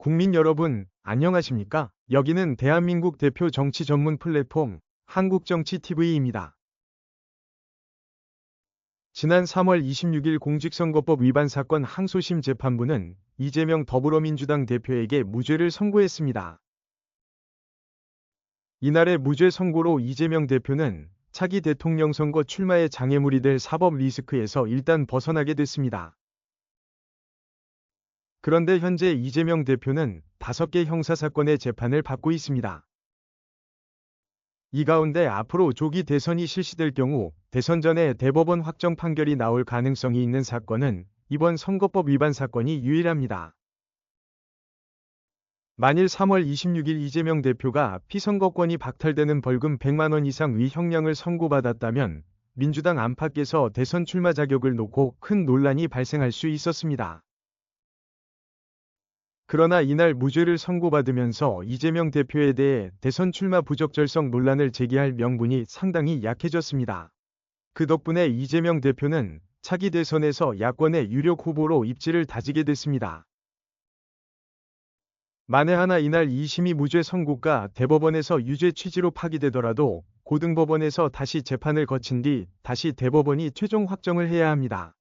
국민 여러분, 안녕하십니까? 여기는 대한민국 대표 정치 전문 플랫폼 한국정치TV입니다. 지난 3월 26일 공직선거법 위반 사건 항소심 재판부는 이재명 더불어민주당 대표에게 무죄를 선고했습니다. 이날의 무죄 선고로 이재명 대표는 차기 대통령 선거 출마의 장애물이 될 사법 리스크에서 일단 벗어나게 됐습니다. 그런데 현재 이재명 대표는 5개 형사사건의 재판을 받고 있습니다. 이 가운데 앞으로 조기 대선이 실시될 경우 대선 전에 대법원 확정 판결이 나올 가능성이 있는 사건은 이번 선거법 위반 사건이 유일합니다. 만일 3월 26일 이재명 대표가 피선거권이 박탈되는 벌금 100만 원 이상 위형량을 선고받았다면 민주당 안팎에서 대선 출마 자격을 놓고 큰 논란이 발생할 수 있었습니다. 그러나 이날 무죄를 선고받으면서 이재명 대표에 대해 대선 출마 부적절성 논란을 제기할 명분이 상당히 약해졌습니다. 그 덕분에 이재명 대표는 차기 대선에서 야권의 유력 후보로 입지를 다지게 됐습니다. 만에 하나 이날 2심이 무죄 선고가 대법원에서 유죄 취지로 파기되더라도 고등법원에서 다시 재판을 거친 뒤 다시 대법원이 최종 확정을 해야 합니다.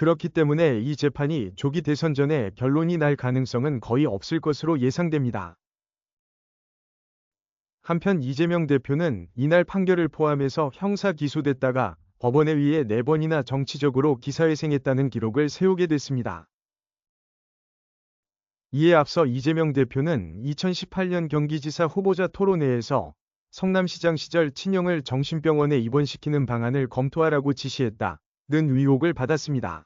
그렇기 때문에 이 재판이 조기 대선 전에 결론이 날 가능성은 거의 없을 것으로 예상됩니다. 한편 이재명 대표는 이날 판결을 포함해서 형사 기소됐다가 법원에 의해 4번이나 정치적으로 기사회생했다는 기록을 세우게 됐습니다. 이에 앞서 이재명 대표는 2018년 경기지사 후보자 토론회에서 성남시장 시절 친형을 정신병원에 입원시키는 방안을 검토하라고 지시했다는 의혹을 받았습니다.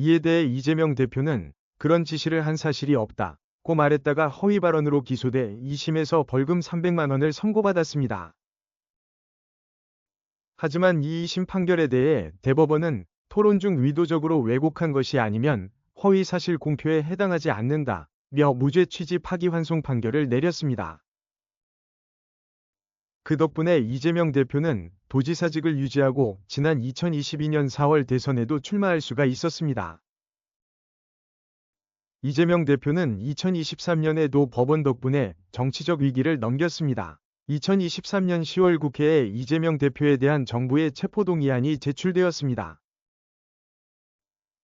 이에 대해 이재명 대표는 그런 지시를 한 사실이 없다고 말했다가 허위 발언으로 기소돼 2심에서 벌금 300만 원을 선고받았습니다. 하지만 이 2심 판결에 대해 대법원은 토론 중 의도적으로 왜곡한 것이 아니면 허위 사실 공표에 해당하지 않는다며 무죄 취지 파기환송 판결을 내렸습니다. 그 덕분에 이재명 대표는 도지사직을 유지하고 지난 2022년 4월 대선에도 출마할 수가 있었습니다. 이재명 대표는 2023년에도 법원 덕분에 정치적 위기를 넘겼습니다. 2023년 10월 국회에 이재명 대표에 대한 정부의 체포동의안이 제출되었습니다.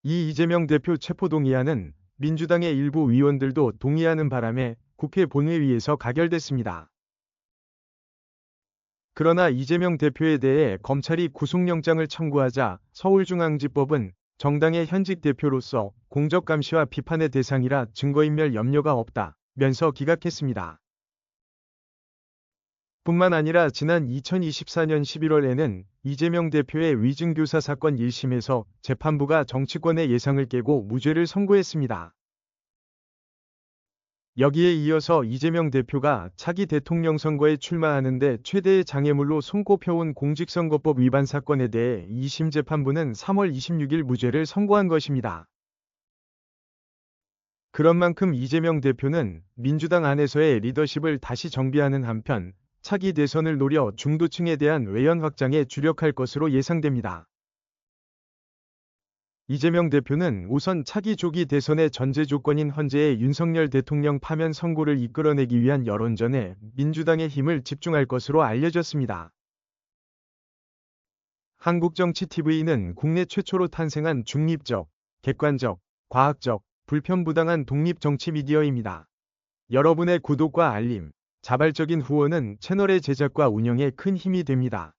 이 이재명 대표 체포동의안은 민주당의 일부 의원들도 동의하는 바람에 국회 본회의에서 가결됐습니다. 그러나 이재명 대표에 대해 검찰이 구속영장을 청구하자 서울중앙지법은 정당의 현직 대표로서 공적감시와 비판의 대상이라 증거인멸 염려가 없다면서 기각했습니다. 뿐만 아니라 지난 2024년 11월에는 이재명 대표의 위증교사 사건 1심에서 재판부가 정치권의 예상을 깨고 무죄를 선고했습니다. 여기에 이어서 이재명 대표가 차기 대통령 선거에 출마하는데 최대의 장애물로 손꼽혀온 공직선거법 위반 사건에 대해 2심 재판부는 3월 26일 무죄를 선고한 것입니다. 그런 만큼 이재명 대표는 민주당 안에서의 리더십을 다시 정비하는 한편 차기 대선을 노려 중도층에 대한 외연 확장에 주력할 것으로 예상됩니다. 이재명 대표는 우선 차기 조기 대선의 전제 조건인 헌재의 윤석열 대통령 파면 선고를 이끌어내기 위한 여론전에 민주당의 힘을 집중할 것으로 알려졌습니다. 한국정치TV는 국내 최초로 탄생한 중립적, 객관적, 과학적, 불편부당한 독립 정치 미디어입니다. 여러분의 구독과 알림, 자발적인 후원은 채널의 제작과 운영에 큰 힘이 됩니다.